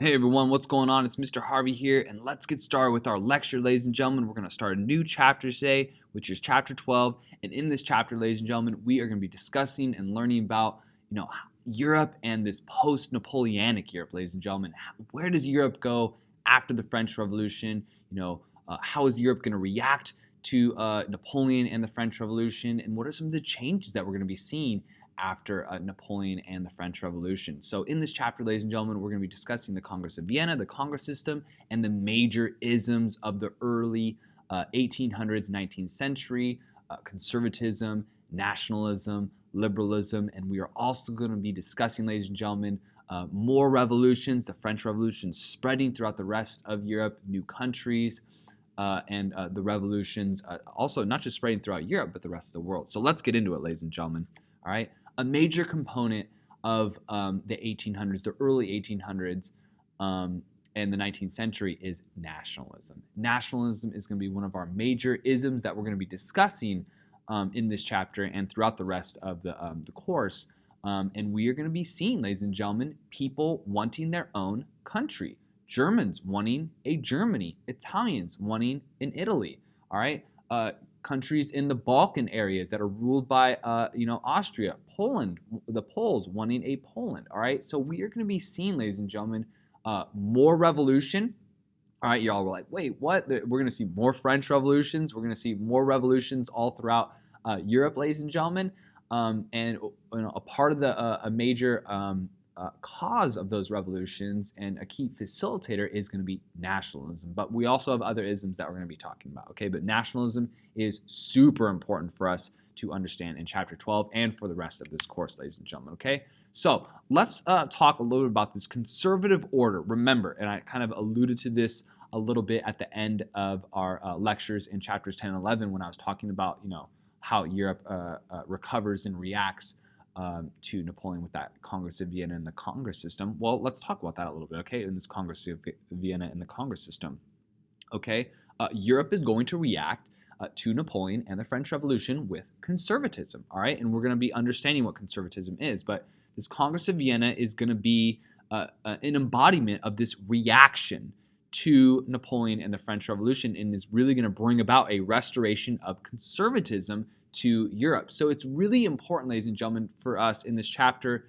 Hey everyone, what's going on? It's Mr. Harvey here, and let's get started with our lecture, ladies and gentlemen. We're going to start a new chapter today, which is chapter 12. And in this chapter, ladies and gentlemen, we are going to be discussing and learning about, Europe and this post-Napoleonic Europe, ladies and gentlemen. Where does Europe go after the French Revolution? How is Europe going to react to Napoleon and the French Revolution? And what are some of the changes that we're going to be seeing after Napoleon and the French Revolution? So in this chapter, ladies and gentlemen, we're going to be discussing the Congress of Vienna, the Congress system, and the major isms of the early 1800s, 19th century, conservatism, nationalism, liberalism, and we are also going to be discussing, ladies and gentlemen, more revolutions, the French Revolution spreading throughout the rest of Europe, new countries, and the revolutions also not just spreading throughout Europe, but the rest of the world. So let's get into it, ladies and gentlemen. All right. A major component of the 1800s, the early 1800s, and the 19th century is nationalism. Nationalism is going to be one of our major isms that we're going to be discussing in this chapter and throughout the rest of the course. And we are going to be seeing, ladies and gentlemen, people wanting their own country. Germans wanting a Germany. Italians wanting an Italy. All right. Countries in the Balkan areas that are ruled by, Austria, Poland, the Poles wanting a Poland, all right? So we are going to be seeing, ladies and gentlemen, more revolution. All right, y'all were like, wait, what? We're going to see more French revolutions. We're going to see more revolutions all throughout Europe, ladies and gentlemen. And a part of a major cause of those revolutions and a key facilitator is going to be nationalism. But we also have other isms that we're going to be talking about, okay? But nationalism is super important for us to understand in chapter 12 and for the rest of this course, ladies and gentlemen, okay? So let's talk a little bit about this conservative order. Remember, and I kind of alluded to this a little bit at the end of our lectures in chapters 10 and 11 when I was talking about, how Europe recovers and reacts to Napoleon with that Congress of Vienna and the Congress system. Well, let's talk about that a little bit, okay? In this Congress of Vienna and the Congress system, okay? Europe is going to react to Napoleon and the French Revolution with conservatism, all right? And we're going to be understanding what conservatism is, but this Congress of Vienna is going to be an embodiment of this reaction to Napoleon and the French Revolution and is really going to bring about a restoration of conservatism to Europe. So it's really important, ladies and gentlemen, for us in this chapter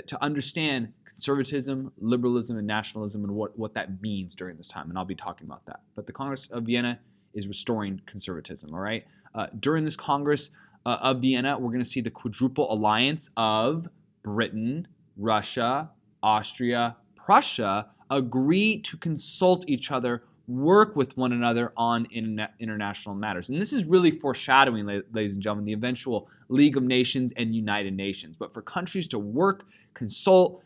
to understand conservatism, liberalism, and nationalism and what that means during this time. And I'll be talking about that. But the Congress of Vienna is restoring conservatism, all right? During this Congress of Vienna, we're going to see the quadruple alliance of Britain, Russia, Austria, Prussia agree to consult each other, work with one another on international matters. And this is really foreshadowing, ladies and gentlemen, the eventual League of Nations and United Nations. But for countries to work, consult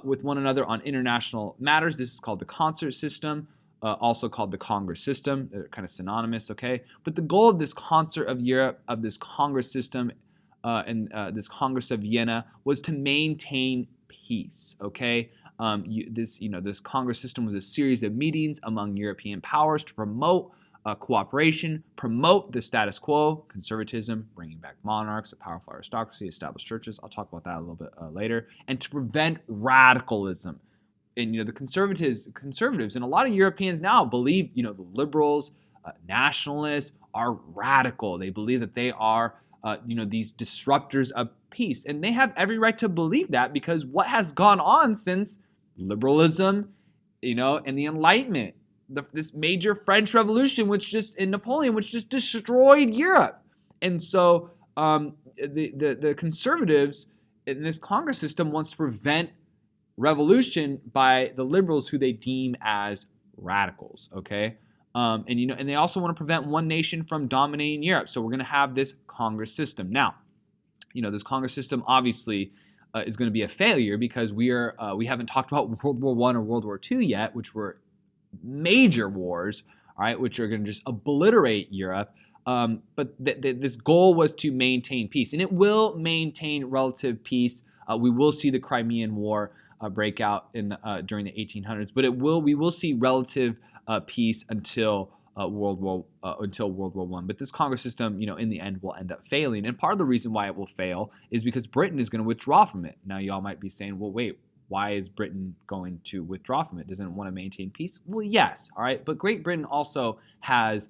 with one another on international matters, this is called the concert system, also called the Congress system. They're kind of synonymous, okay? But the goal of this concert of Europe, of this Congress system, and this Congress of Vienna was to maintain peace, okay? This Congress system was a series of meetings among European powers to promote cooperation, promote the status quo, conservatism, bringing back monarchs, a powerful aristocracy, established churches. I'll talk about that a little bit later, and to prevent radicalism. And the conservatives, and a lot of Europeans now believe, the liberals, nationalists are radical. They believe that they are, these disruptors of peace, and they have every right to believe that because what has gone on since liberalism, and the Enlightenment, this major French Revolution, and Napoleon, which just destroyed Europe. And so the conservatives in this Congress system wants to prevent revolution by the liberals, who they deem as radicals. Okay, and they also want to prevent one nation from dominating Europe. So we're going to have this Congress system now. This Congress system obviously is going to be a failure because we haven't talked about World War I or World War II yet, which were major wars, all right, which are going to just obliterate Europe. But this goal was to maintain peace, and it will maintain relative peace. We will see the Crimean War break out during the 1800s, but we will see relative peace until World War I. But this Congress system, in the end will end up failing. And part of the reason why it will fail is because Britain is going to withdraw from it. Now, y'all might be saying, well, wait, why is Britain going to withdraw from it? Doesn't it want to maintain peace? Well, yes, all right. But Great Britain also has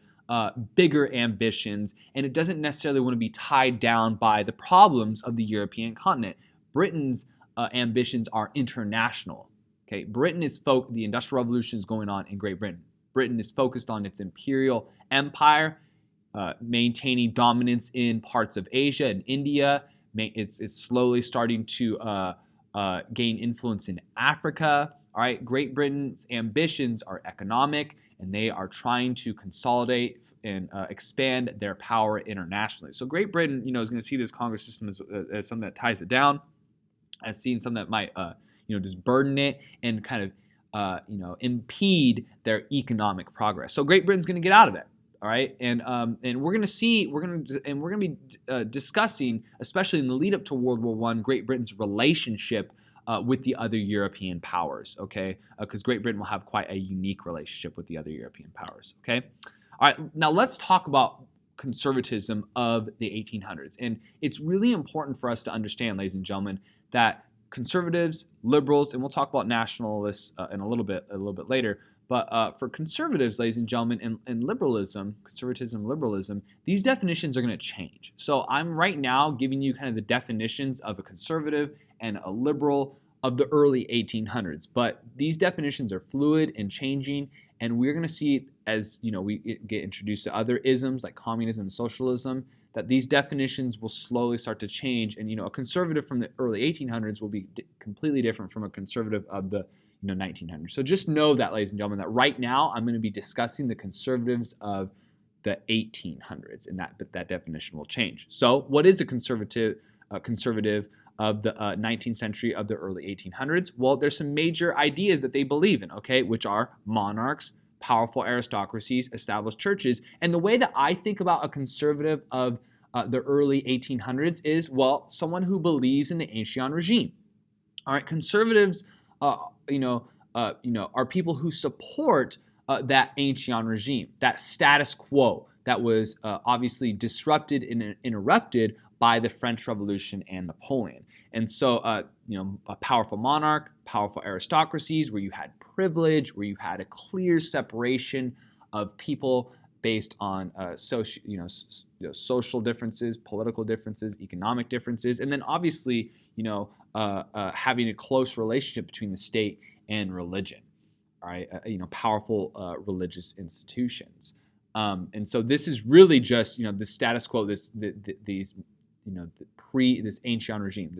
bigger ambitions, and it doesn't necessarily want to be tied down by the problems of the European continent. Britain's ambitions are international. Okay, the Industrial Revolution is going on in Great Britain. Britain is focused on its imperial empire, maintaining dominance in parts of Asia and India. It's slowly starting to gain influence in Africa. All right, Great Britain's ambitions are economic, and they are trying to consolidate and expand their power internationally. So Great Britain, is going to see this Congress system as something that ties it down, as seeing something that might, just burden it and kind of, impede their economic progress. So Great Britain's going to get out of it. All right, and we're going to be discussing, especially in the lead up to World War I, Great Britain's relationship with the other European powers. Okay, because Great Britain will have quite a unique relationship with the other European powers. Okay, all right. Now let's talk about conservatism of the 1800s, and it's really important for us to understand, ladies and gentlemen, that conservatives, liberals, and we'll talk about nationalists in a little bit later. But for conservatives, ladies and gentlemen, and liberalism, conservatism, liberalism, these definitions are going to change. So I'm right now giving you kind of the definitions of a conservative and a liberal of the early 1800s. But these definitions are fluid and changing, and we're going to see as we get introduced to other isms like communism and socialism, that these definitions will slowly start to change. And a conservative from the early 1800s will be completely different from a conservative of the 1900s. So just know that, ladies and gentlemen, that right now I'm going to be discussing the conservatives of the 1800s, and that definition will change. So what is a conservative of the 19th century of the early 1800s? Well, there's some major ideas that they believe in, okay, which are monarchs, powerful aristocracies, established churches. And the way that I think about a conservative of the early 1800s is, well, someone who believes in the ancien regime. All right, conservatives are people who support that ancien regime, that status quo that was obviously disrupted and interrupted by the French Revolution and Napoleon. And so, a powerful monarch, powerful aristocracies, where you had privilege, where you had a clear separation of people based on social differences, political differences, economic differences, and then obviously, having a close relationship between the state and religion. All right, powerful religious institutions. And so this is really just the status quo. This ancien regime,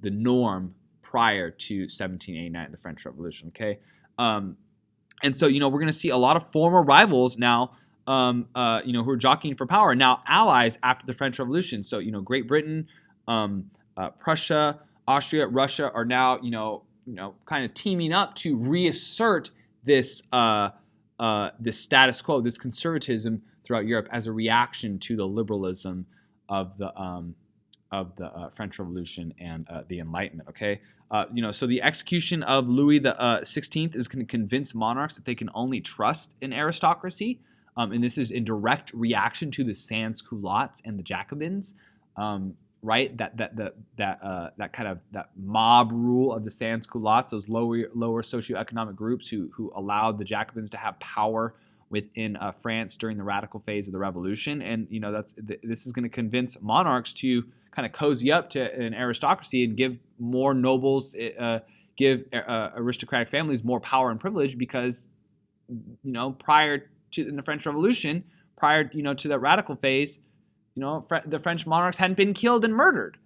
the norm prior to 1789, the French Revolution. Okay, and so we're going to see a lot of former rivals now, who are jockeying for power, now allies after the French Revolution. So Great Britain, Prussia, Austria, Russia are now kind of teaming up to reassert this status quo, this conservatism throughout Europe as a reaction to the liberalism of the French Revolution and the Enlightenment. Okay, so the execution of Louis the XVI is going to convince monarchs that they can only trust an aristocracy, and this is in direct reaction to the sans-culottes and the Jacobins. Right, that kind of that mob rule of the sans-culottes, those lower socioeconomic groups who allowed the Jacobins to have power within France during the radical phase of the revolution. And this is going to convince monarchs to kind of cozy up to an aristocracy and give more nobles, give aristocratic families more power and privilege, because prior to in the French Revolution, prior to that radical phase, the French monarchs hadn't been killed and murdered.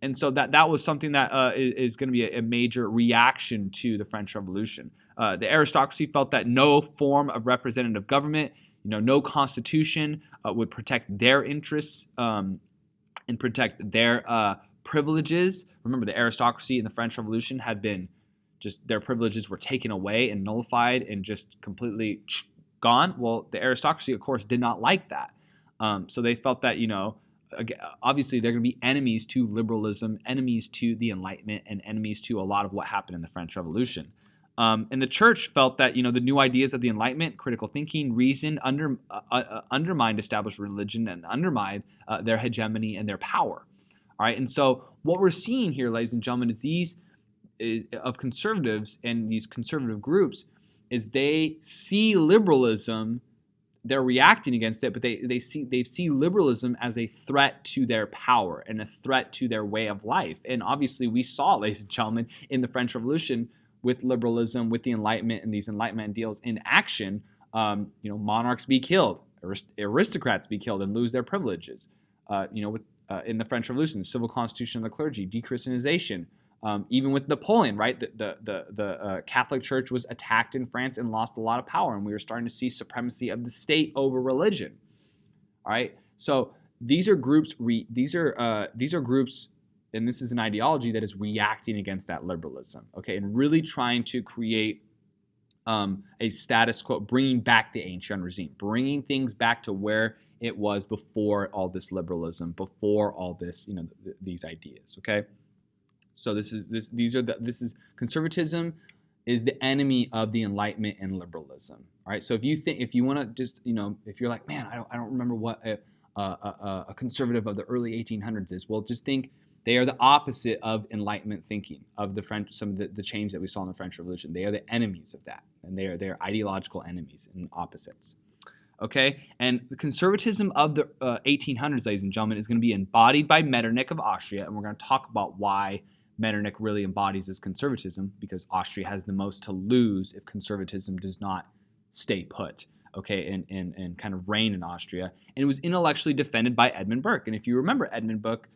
And so that was something that is going to be a major reaction to the French Revolution. The aristocracy felt that no form of representative government, no constitution would protect their interests and protect their privileges. Remember, the aristocracy in the French Revolution had been just, their privileges were taken away and nullified and just completely gone. Well, the aristocracy, of course, did not like that. So they felt that, obviously they're going to be enemies to liberalism, enemies to the Enlightenment, and enemies to a lot of what happened in the French Revolution. And the church felt that, the new ideas of the Enlightenment, critical thinking, reason, undermined established religion and undermined their hegemony and their power. All right. And so what we're seeing here, ladies and gentlemen, is these of conservatives and these conservative groups is they see liberalism. They're reacting against it, but they see liberalism as a threat to their power and a threat to their way of life. And obviously, we saw, ladies and gentlemen, in the French Revolution, with liberalism, with the Enlightenment, and these Enlightenment ideals in action, monarchs be killed, aristocrats be killed and lose their privileges. In the French Revolution, the civil constitution of the clergy, dechristianization. Even with Napoleon, right? The Catholic Church was attacked in France and lost a lot of power, and we were starting to see supremacy of the state over religion. All right, so these are groups. These are groups, and this is an ideology that is reacting against that liberalism. Okay, and really trying to create a status quo, bringing back the ancient regime, bringing things back to where it was before all this liberalism, before all this, these ideas. Okay. So this is conservatism is the enemy of the Enlightenment and liberalism. All right. So if you want to just, if you're like, man, I don't remember what a conservative of the early 1800s is. Well, just think they are the opposite of Enlightenment thinking, of the French, some of the change that we saw in the French Revolution. They are the enemies of that, and they are ideological enemies and opposites. Okay, and the conservatism of the 1800s, ladies and gentlemen, is going to be embodied by Metternich of Austria, and we're going to talk about why Metternich really embodies this conservatism, because Austria has the most to lose if conservatism does not stay put, okay, and kind of reign in Austria. And it was intellectually defended by Edmund Burke. And if you remember Edmund Burke,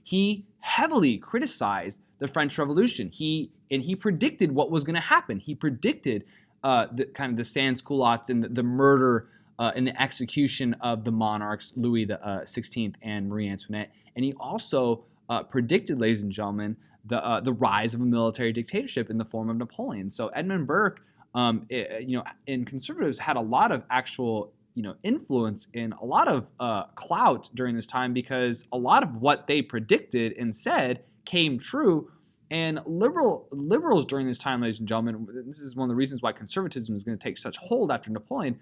he heavily criticized the French Revolution. He predicted what was going to happen. He predicted the sans-culottes and the murder and the execution of the monarchs, Louis the 16th and Marie Antoinette. And he also predicted, ladies and gentlemen, the rise of a military dictatorship in the form of Napoleon. So Edmund Burke, and conservatives had a lot of actual, influence and a lot of clout during this time, because a lot of what they predicted and said came true. And liberals during this time, ladies and gentlemen, this is one of the reasons why conservatism is going to take such hold after Napoleon.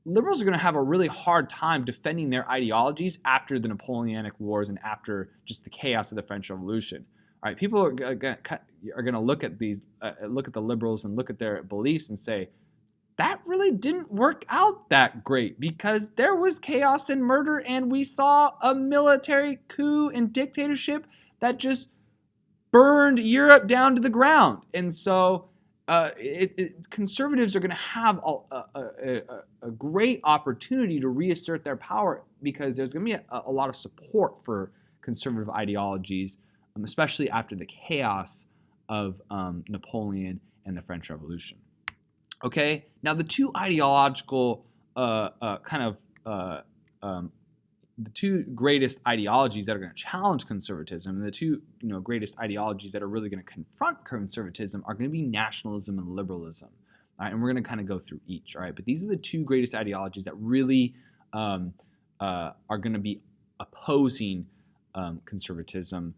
Liberals are going to have a really hard time defending their ideologies after the Napoleonic Wars and after just the chaos of the French Revolution. All right, people are going to look at the liberals and look at their beliefs and say, that really didn't work out that great, because there was chaos and murder, and we saw a military coup and dictatorship that just burned Europe down to the ground. And so conservatives are going to have a great opportunity to reassert their power, because there's going to be a lot of support for conservative ideologies, especially after the chaos of Napoleon and the French Revolution. Okay, now the two ideological the two greatest ideologies that are going to challenge conservatism, and the two greatest ideologies that are really going to confront conservatism, are going to be nationalism and liberalism. All right, and we're going to kind of go through each. All right, but these are the two greatest ideologies that really are going to be opposing conservatism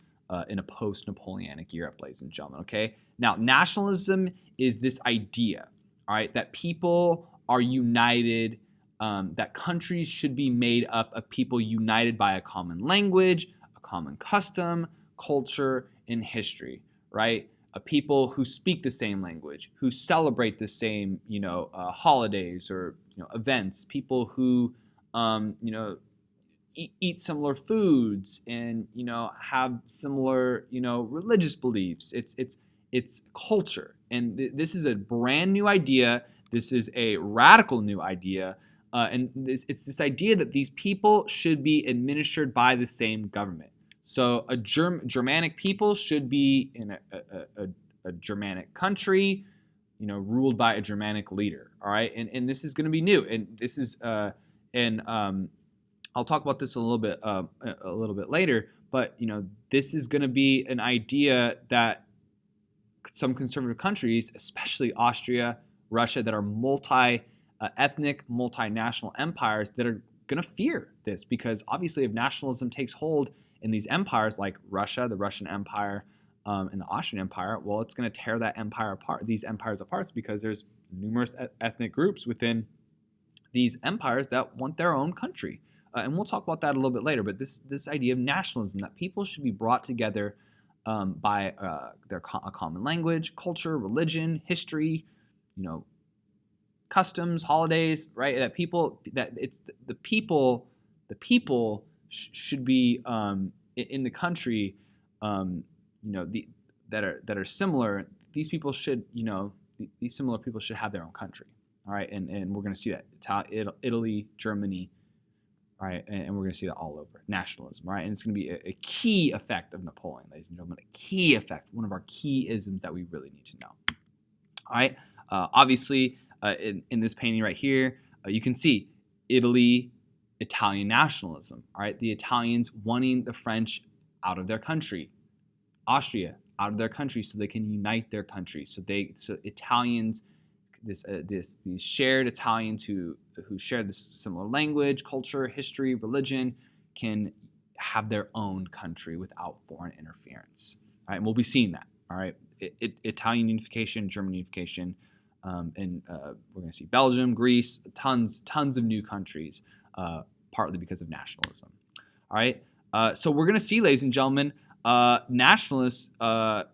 in a post-Napoleonic Europe, ladies and gentlemen. Okay, now nationalism is this idea, all right, that people are united. That countries should be made up of people united by a common language, a common custom, culture, and history, right? People who speak the same language, who celebrate the same, holidays or events. People who, eat similar foods and have similar, religious beliefs. It's culture, and this is a brand new idea. This is a radical new idea. And it's this idea that these people should be administered by the same government. So a Germanic people should be in a Germanic country, ruled by a Germanic leader. All right, and this is going to be new, and this is I'll talk about this a little bit later. But this is going to be an idea that some conservative countries, especially Austria, Russia, that are ethnic, multinational empires, that are going to fear this, because obviously if nationalism takes hold in these empires like Russia, the Russian Empire, and the Austrian Empire, well, it's going to tear these empires apart, because there's numerous ethnic groups within these empires that want their own country. And we'll talk about that a little bit later, but this idea of nationalism, that people should be brought together by a common language, culture, religion, history, customs, holidays, right? The people should be in the country, that are similar. These people should, these similar people should have their own country, all right? And we're going to see that Italy, Germany, all right, and we're going to see that all over nationalism, right? And it's going to be a key effect of Napoleon, ladies and gentlemen, a key effect, one of our key isms that we really need to know. All right, obviously, in this painting right here, you can see Italy, Italian nationalism. All right, the Italians wanting the French out of their country, Austria out of their country, so they can unite their country. So Italians, these shared Italians who share this similar language, culture, history, religion, can have their own country without foreign interference. All right, and we'll be seeing that. All right, Italian unification, German unification, and we're going to see Belgium, Greece, tons of new countries, partly because of nationalism. All right, so we're going to see, ladies and gentlemen, nationalists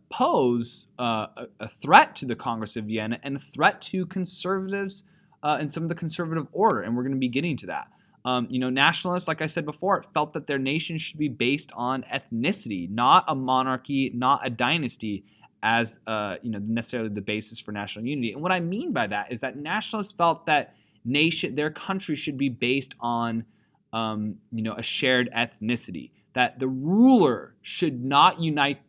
pose a threat to the Congress of Vienna and a threat to conservatives and some of the conservative order, and we're going to be getting to that. Nationalists, like I said before, felt that their nation should be based on ethnicity, not a monarchy, not a dynasty, as necessarily the basis for national unity. And what I mean by that is that nationalists felt that their country should be based on a shared ethnicity, that the ruler should not unite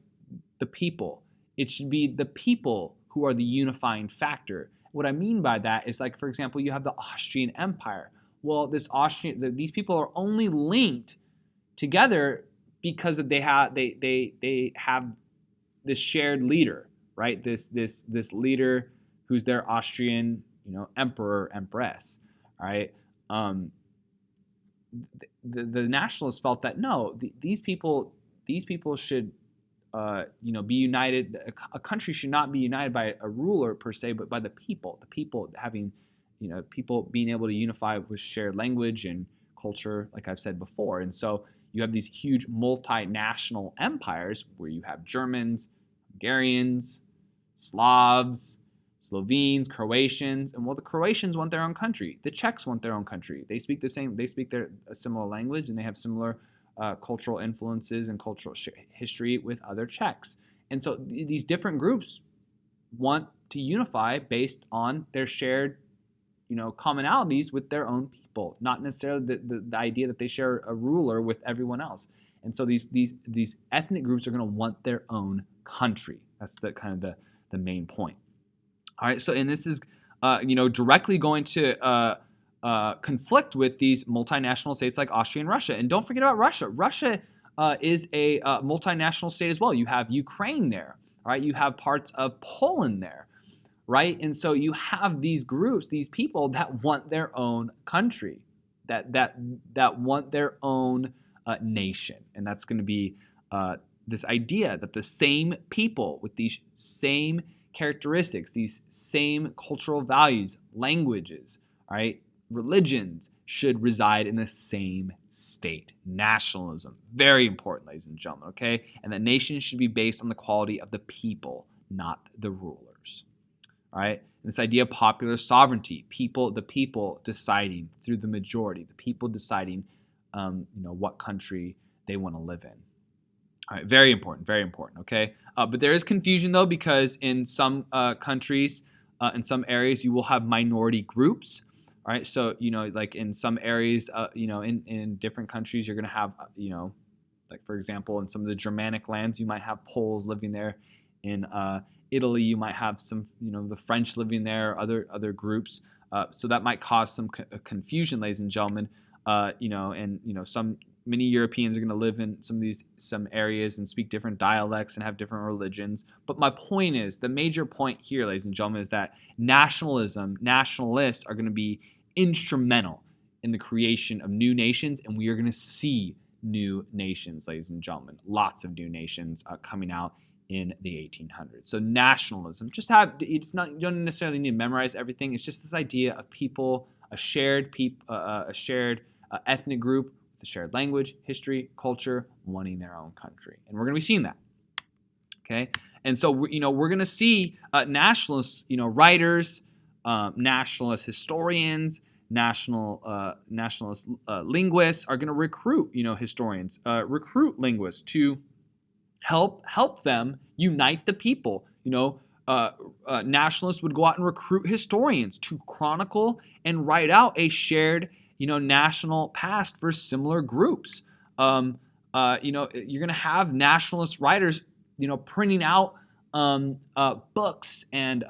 the people. It should be the people who are the unifying factor. What I mean by that is, like, for example, you have the Austrian Empire. Well, these people are only linked together because they have this shared leader, right? This leader who's their Austrian, emperor, empress, right? The nationalists felt that no, these people should, be united. A country should not be united by a ruler per se, but by the people. The people having, people being able to unify with shared language and culture, like I've said before. And so you have these huge multinational empires where you have Germans, Hungarians, Slavs, Slovenes, Croatians, and the Croatians want their own country. The Czechs want their own country. They speak a similar language, and they have similar cultural influences and cultural history with other Czechs. And so these different groups want to unify based on their shared, commonalities with their own people, not necessarily the idea that they share a ruler with everyone else. And so these ethnic groups are going to want their own country. That's the main point. All right, so and this is directly going to conflict with these multinational states like Austria and Russia. And don't forget about Russia. Russia is a multinational state as well. You have Ukraine there, right? You have parts of Poland there, right? And so you have these groups, these people that want their own country, that want their own nation, and that's going to be this idea that the same people with these same characteristics, these same cultural values, languages, right, religions should reside in the same state. Nationalism, very important, ladies and gentlemen, okay? And that nations should be based on the quality of the people, not the rulers, all right? And this idea of popular sovereignty, the people deciding through the majority, the people deciding, what country they want to live in. All right, very important, okay? But there is confusion, though, because in some countries, in some areas, you will have minority groups, all right? So, like in some areas, in different countries, you're going to have, like, for example, in some of the Germanic lands, you might have Poles living there. In Italy, you might have some, the French living there, other groups. So that might cause some confusion, ladies and gentlemen. Many Europeans are going to live in some areas and speak different dialects and have different religions. But my point is, the major point here, ladies and gentlemen, is that nationalists are going to be instrumental in the creation of new nations, and we are going to see new nations, ladies and gentlemen. Lots of new nations coming out in the 1800s. So nationalism, you don't necessarily need to memorize everything. It's just this idea of people, a shared ethnic group, the shared language, history, culture, wanting their own country. And we're going to be seeing that. Okay, and so we're going to see nationalist writers, nationalist historians, nationalist linguists are going to recruit historians, recruit linguists to help them unite the people. Nationalists would go out and recruit historians to chronicle and write out a shared, national past for similar groups. You're going to have nationalist writers, printing out books and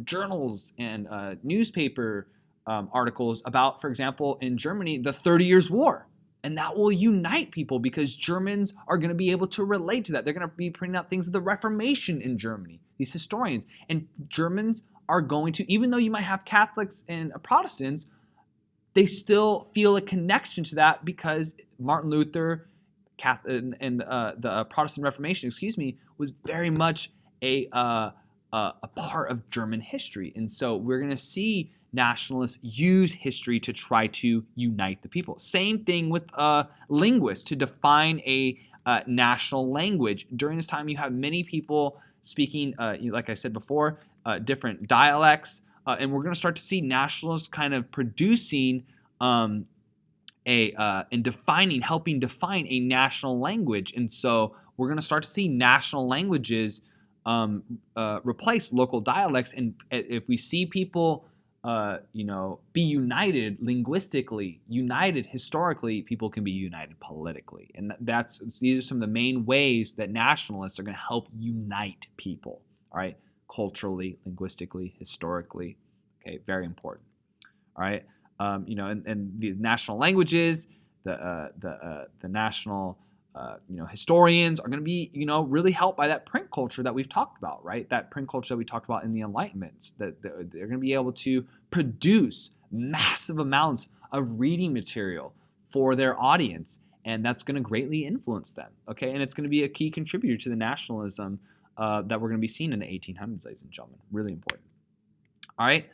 journals and newspaper articles about, for example, in Germany, the 30 Years' War. And that will unite people because Germans are going to be able to relate to that. They're going to be printing out things of the Reformation in Germany, these historians. And Germans are going to, even though you might have Catholics and Protestants, they still feel a connection to that because Martin Luther and the Protestant Reformation, was very much a part of German history. And so we're going to see nationalists use history to try to unite the people. Same thing with linguists to define a national language. During this time, you have many people speaking, like I said before, different dialects, and we're going to start to see nationalists kind of producing and helping define a national language. And so we're going to start to see national languages replace local dialects. And if we see people be united linguistically, united historically, people can be united politically. And these are some of the main ways that nationalists are going to help unite people, all right? Culturally, linguistically, historically, okay, very important, all right? And the national languages, the national historians are going to be, really helped by that print culture that we've talked about, right? That print culture that we talked about in the Enlightenments, that they're going to be able to produce massive amounts of reading material for their audience, and that's going to greatly influence them, okay? And it's going to be a key contributor to the nationalism that we're going to be seeing in the 1800s, ladies and gentlemen. Really important. All right.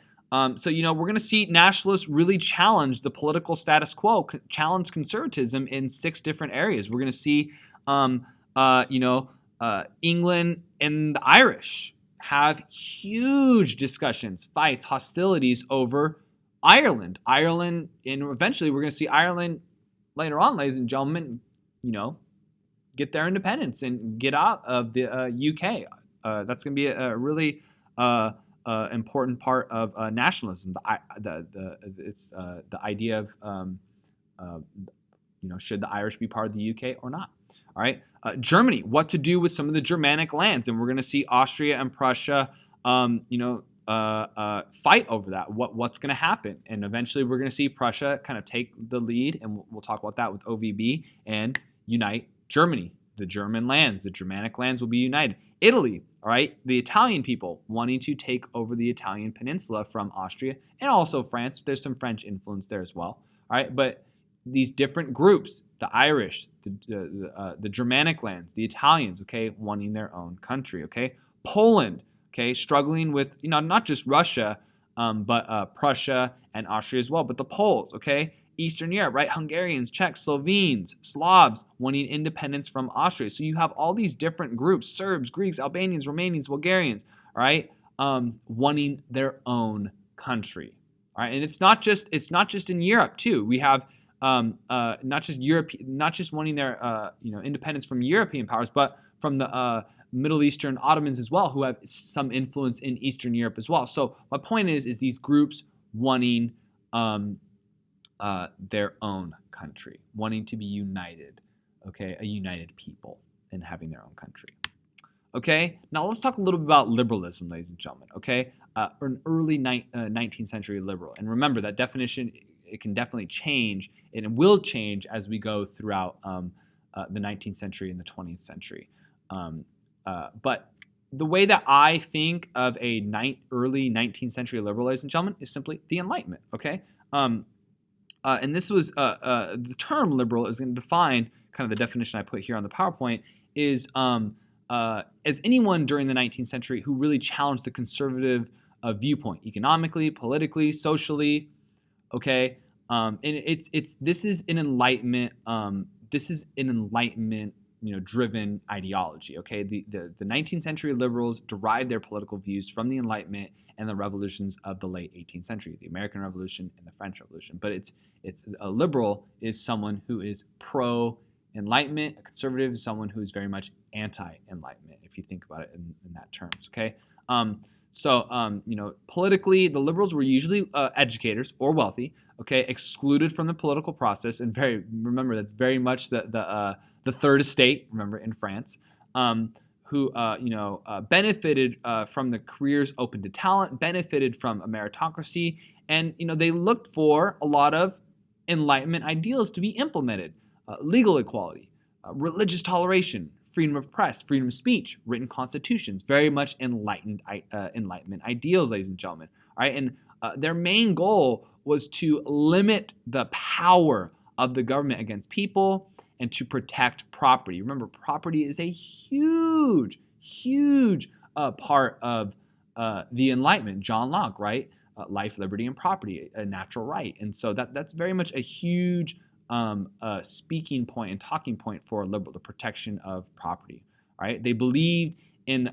So, we're going to see nationalists really challenge the political status quo, challenge conservatism in 6 different areas. We're going to see, England and the Irish have huge discussions, fights, hostilities over Ireland. And eventually we're going to see Ireland later on, ladies and gentlemen, get their independence and get out of the UK. That's going to be a really important part of nationalism. It's the idea of should the Irish be part of the UK or not? All right, Germany, what to do with some of the Germanic lands, and we're going to see Austria and Prussia, fight over that. What's going to happen, and eventually we're going to see Prussia kind of take the lead, and we'll talk about that with OVB and unite Germany. The German lands, the Germanic lands will be united. Italy, all right, the Italian people wanting to take over the Italian peninsula from Austria and also France. There's some French influence there as well, all right, but these different groups, the Irish, the Germanic lands, the Italians, okay, wanting their own country, okay. Poland, okay, struggling with, not just Russia, but Prussia and Austria as well, but the Poles, okay. Eastern Europe, right? Hungarians, Czechs, Slovenes, Slavs wanting independence from Austria. So you have all these different groups, Serbs, Greeks, Albanians, Romanians, Bulgarians, all right, wanting their own country. All right, and it's not just in Europe too. We have not just wanting their independence from European powers, but from the Middle Eastern Ottomans as well, who have some influence in Eastern Europe as well. So my point is these groups wanting their own country, wanting to be united, okay, a united people and having their own country. Okay, now let's talk a little bit about liberalism, ladies and gentlemen, okay, an early 19th century liberal. And remember, that definition, it can definitely change, and it will change as we go throughout the 19th century and the 20th century. But the way that I think of a early 19th century liberal, ladies and gentlemen, is simply the Enlightenment, okay? And this was the term liberal is going to define kind of the definition I put here on the PowerPoint is as anyone during the 19th century who really challenged the conservative viewpoint economically, politically, socially, okay, and this is an Enlightenment driven ideology. Okay, the 19th century liberals derived their political views from the Enlightenment and the revolutions of the late 18th century, the American Revolution and the French Revolution. But it's a liberal is someone who is pro Enlightenment. A conservative is someone who is very much anti-Enlightenment, if you think about it in that terms. Okay. Politically, the liberals were usually educators or wealthy, okay, excluded from the political process, and remember that's very much the third estate, remember, in France, who benefited from the careers open to talent, benefited from a meritocracy, and they looked for a lot of Enlightenment ideals to be implemented: legal equality, religious toleration, freedom of press, freedom of speech, written constitutions, very much Enlightenment ideals, ladies and gentlemen. All right, and their main goal was to limit the power of the government against people and to protect property. Remember, property is a huge part of the Enlightenment. John Locke, right? Life, liberty, and property, a natural right. And so that's very much a huge speaking point and talking point for a liberal, the protection of property. All right, they believed in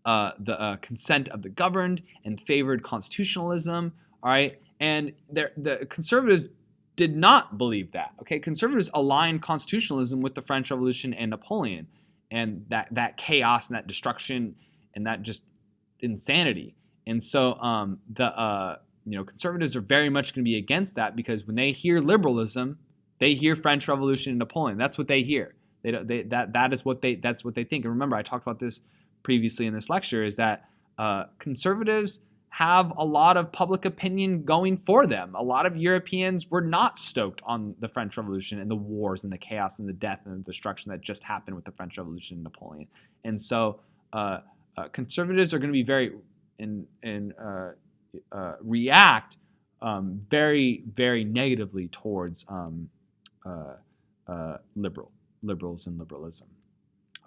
the consent of the governed and favored constitutionalism. All right, and the conservatives did not believe that. Okay, conservatives aligned constitutionalism with the French Revolution and Napoleon, and that chaos and that destruction and that just insanity. And so conservatives are very much going to be against that, because when they hear liberalism, they hear French Revolution and Napoleon. That's what they hear. That's what they think. And remember, I talked about this previously in this lecture, is that conservatives have a lot of public opinion going for them. A lot of Europeans were not stoked on the French Revolution and the wars and the chaos and the death and the destruction that just happened with the French Revolution and Napoleon. And so conservatives are going to be very react very, very negatively towards liberals and liberalism.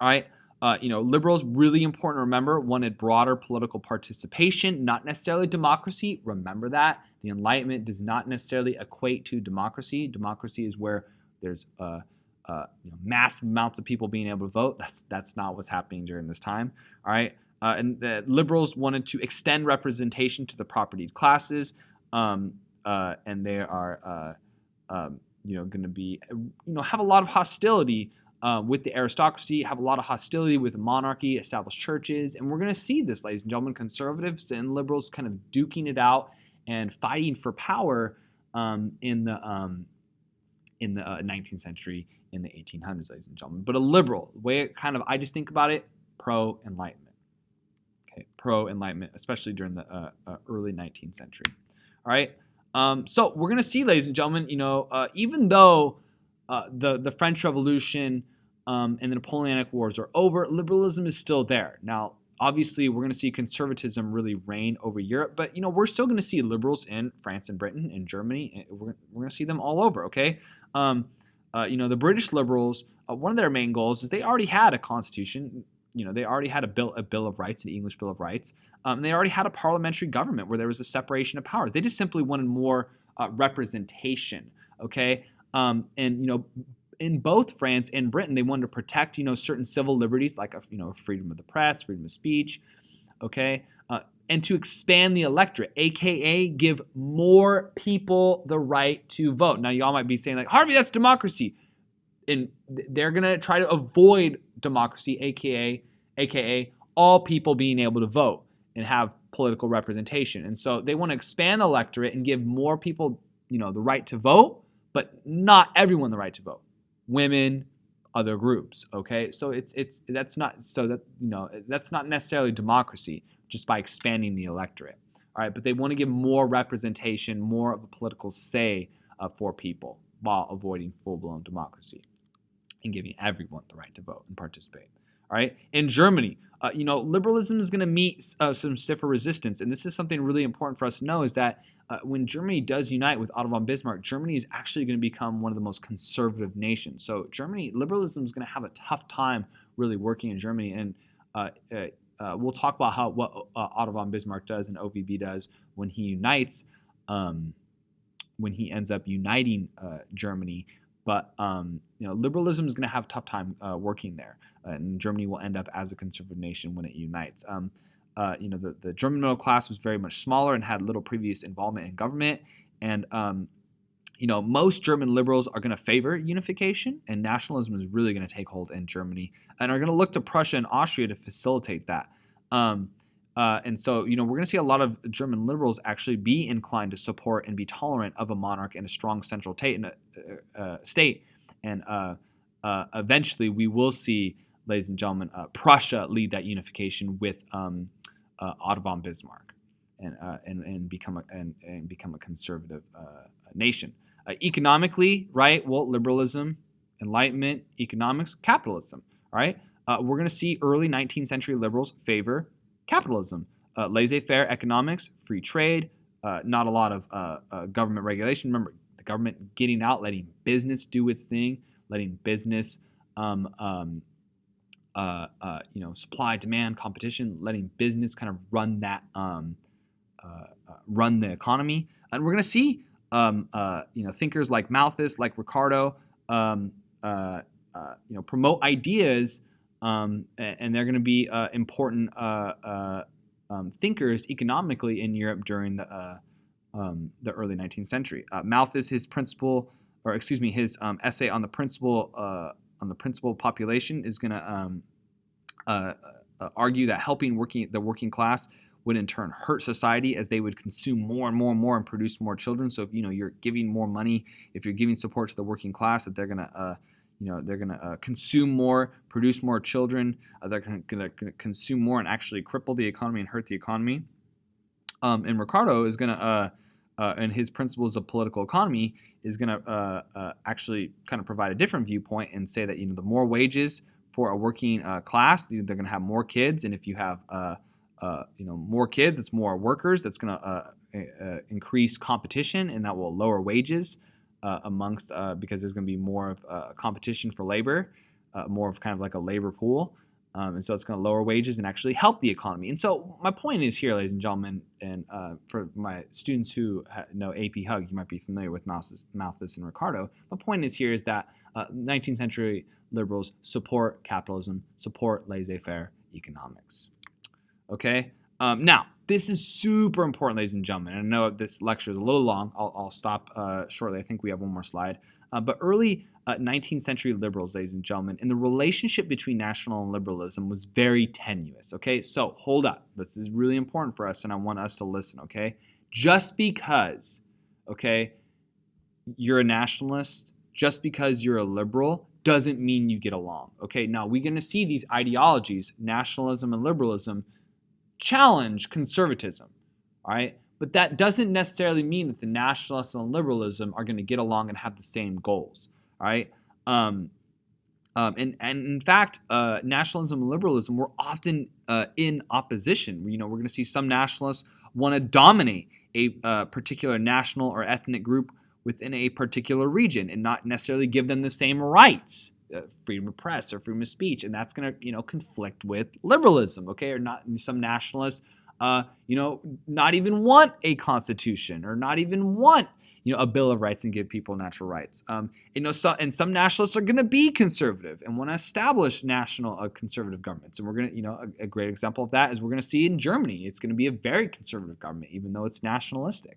All right. Liberals, really important to remember, wanted broader political participation, not necessarily democracy. Remember that. The Enlightenment does not necessarily equate to democracy. Democracy is where there's massive amounts of people being able to vote. That's not what's happening during this time. All right. And the liberals wanted to extend representation to the propertied classes, and they are going to be have a lot of hostility with the aristocracy, have a lot of hostility with the monarchy, established churches. And we're going to see this, ladies and gentlemen, conservatives and liberals kind of duking it out and fighting for power in the 19th century, in the 1800s, ladies and gentlemen. But a liberal, the way I just think about it, pro-Enlightenment. Okay, pro-Enlightenment, especially during the early 19th century. All right. So we're going to see, ladies and gentlemen, even though the French Revolution and the Napoleonic Wars are over, liberalism is still there. Now, obviously, we're going to see conservatism really reign over Europe, but we're still going to see liberals in France and Britain and Germany. And we're going to see them all over. Okay, the British liberals, one of their main goals is they already had a constitution. They already had a bill of rights, the English Bill of Rights. And they already had a parliamentary government where there was a separation of powers. They just simply wanted more representation. Okay. In both France and Britain, they wanted to protect, certain civil liberties like, freedom of the press, freedom of speech, okay, and to expand the electorate, aka give more people the right to vote. Now, y'all might be saying like, Harvey, that's democracy, and they're gonna try to avoid democracy, aka all people being able to vote and have political representation. And so they want to expand the electorate and give more people, the right to vote, but not everyone the right to vote. Women, other groups. Okay, so that's not necessarily democracy just by expanding the electorate. All right, but they want to give more representation, more of a political say for people while avoiding full-blown democracy and giving everyone the right to vote and participate. All right, in Germany, liberalism is going to meet some stiffer resistance, and this is something really important for us to know, is that when Germany does unite with Otto von Bismarck, Germany is actually going to become one of the most conservative nations. So liberalism is going to have a tough time really working in Germany, and we'll talk about what Otto von Bismarck does and OVB does when he unites, when he ends up uniting Germany but liberalism is going to have a tough time working there, and Germany will end up as a conservative nation when it unites. The German middle class was very much smaller and had little previous involvement in government, and most German liberals are going to favor unification, and nationalism is really going to take hold in Germany, and are going to look to Prussia and Austria to facilitate that. And so, we're going to see a lot of German liberals actually be inclined to support and be tolerant of a monarch and a strong central state. And eventually, we will see, ladies and gentlemen, Prussia lead that unification with Otto von Bismarck, and become a conservative nation. Economically, right? Well, liberalism, Enlightenment, economics, capitalism. Right? We're going to see early 19th century liberals favor capitalism, laissez-faire economics, free trade, not a lot of government regulation. Remember, the government getting out, letting business do its thing, letting business, supply, demand, competition, letting business kind of run that, run the economy. And we're going to see, thinkers like Malthus, like Ricardo, promote ideas. And they're going to be important thinkers economically in Europe during the early 19th century. Malthus, his essay on the principal population is going to argue that helping the working class would in turn hurt society, as they would consume more and more and more and produce more children. So if you're giving more money, if you're giving support to the working class, that they're going to consume more, produce more children. They're going to consume more and actually cripple the economy and hurt the economy. And Ricardo is going to, in his Principles of Political Economy, is going to actually kind of provide a different viewpoint and say that the more wages for a working class, they're going to have more kids, and if you have more kids, it's more workers. That's going to increase competition, and that will lower wages. Because there's going to be more of competition for labor, more of kind of like a labor pool. And so it's going to lower wages and actually help the economy. And so my point is here, ladies and gentlemen, and for my students who know AP Hug, you might be familiar with Malthus and Ricardo. My point is here is that 19th century liberals support capitalism, support laissez-faire economics. Okay? Now, this is super important, ladies and gentlemen. I know this lecture is a little long. I'll stop shortly. I think we have one more slide. But early 19th century liberals, ladies and gentlemen, and the relationship between national and liberalism was very tenuous. Okay, so hold up. This is really important for us, and I want us to listen. Okay, just because, you're a nationalist, just because you're a liberal, doesn't mean you get along. Okay, now we're going to see these ideologies, nationalism and liberalism, challenge conservatism, all right? But that doesn't necessarily mean that the nationalists and liberalism are going to get along and have the same goals, all right? And in fact, nationalism and liberalism were often in opposition. We're going to see some nationalists want to dominate a particular national or ethnic group within a particular region and not necessarily give them the same rights. Freedom of press or freedom of speech, and that's going to conflict with liberalism, or not. Some nationalists not even want a constitution or not even want a Bill of Rights and give people natural rights. And some nationalists are going to be conservative and want to establish conservative governments, and we're going to a great example of that is we're going to see in Germany. It's going to be a very conservative government even though it's nationalistic.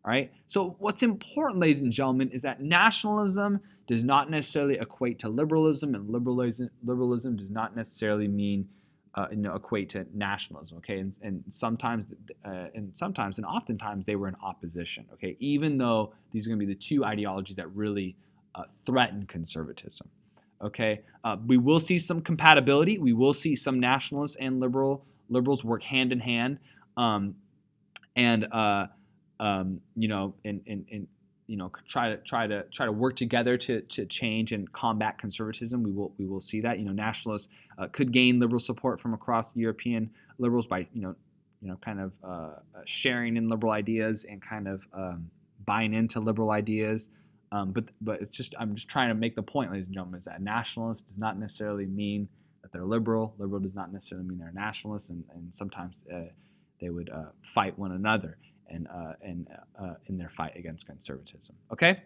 All right. So what's important, ladies and gentlemen, is that nationalism does not necessarily equate to liberalism, and liberalism does not necessarily mean equate to nationalism. Okay, and sometimes and oftentimes they were in opposition. Okay, even though these are going to be the two ideologies that really threaten conservatism. Okay, we will see some compatibility. We will see some nationalists and liberals work hand in hand, try to work together to change and combat conservatism. We will see that. Nationalists could gain liberal support from across European liberals by kind of sharing in liberal ideas and kind of buying into liberal ideas. But I'm just trying to make the point, ladies and gentlemen, is that nationalist does not necessarily mean that they're liberal. Liberal does not necessarily mean they're nationalists, and sometimes they would fight one another and in their fight against conservatism. Okay,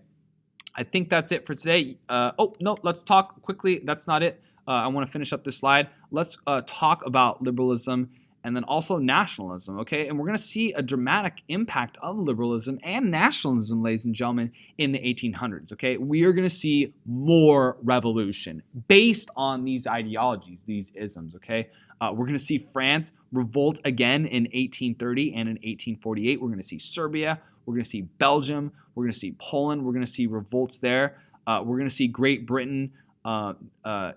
I think that's it for today. Oh, no, let's talk quickly. That's not it. I want to finish up this slide. Let's talk about liberalism and then also nationalism, okay? And we're going to see a dramatic impact of liberalism and nationalism, ladies and gentlemen, in the 1800s, okay? We are going to see more revolution based on these ideologies, these isms, okay? We're going to see France revolt again in 1830 and in 1848. We're going to see Serbia. We're going to see Belgium. We're going to see Poland. We're going to see revolts there. We're going to see Great Britain have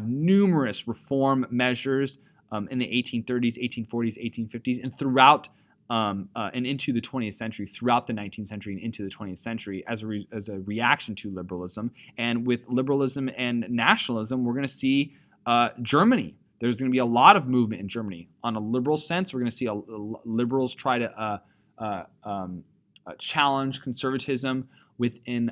numerous reform measures in the 1830s, 1840s, 1850s, and throughout and into the 20th century, throughout the 19th century and into the 20th century as a reaction to liberalism. And with liberalism and nationalism, we're going to see Germany. There's going to be a lot of movement in Germany. On a liberal sense, we're going to see liberals try to challenge conservatism within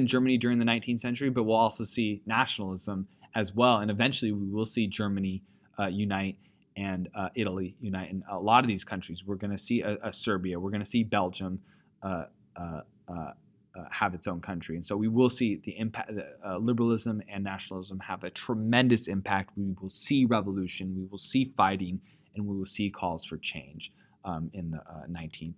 Germany during the 19th century, but we'll also see nationalism as well. And eventually we will see Germany unite and Italy unite. And a lot of these countries, we're going to see a Serbia, we're going to see Belgium have its own country. And so we will see the impact, liberalism and nationalism have a tremendous impact. We will see revolution, we will see fighting, and we will see calls for change in the 19th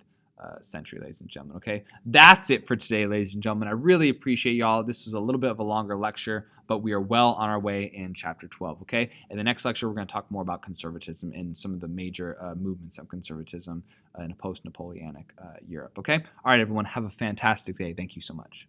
century, ladies and gentlemen. Okay, that's it for today, ladies and gentlemen. I really appreciate y'all. This was a little bit of a longer lecture, but we are well on our way in chapter 12. Okay, in the next lecture, we're going to talk more about conservatism and some of the major movements of conservatism in a post-Napoleonic Europe. Okay, all right, everyone, have a fantastic day. Thank you so much.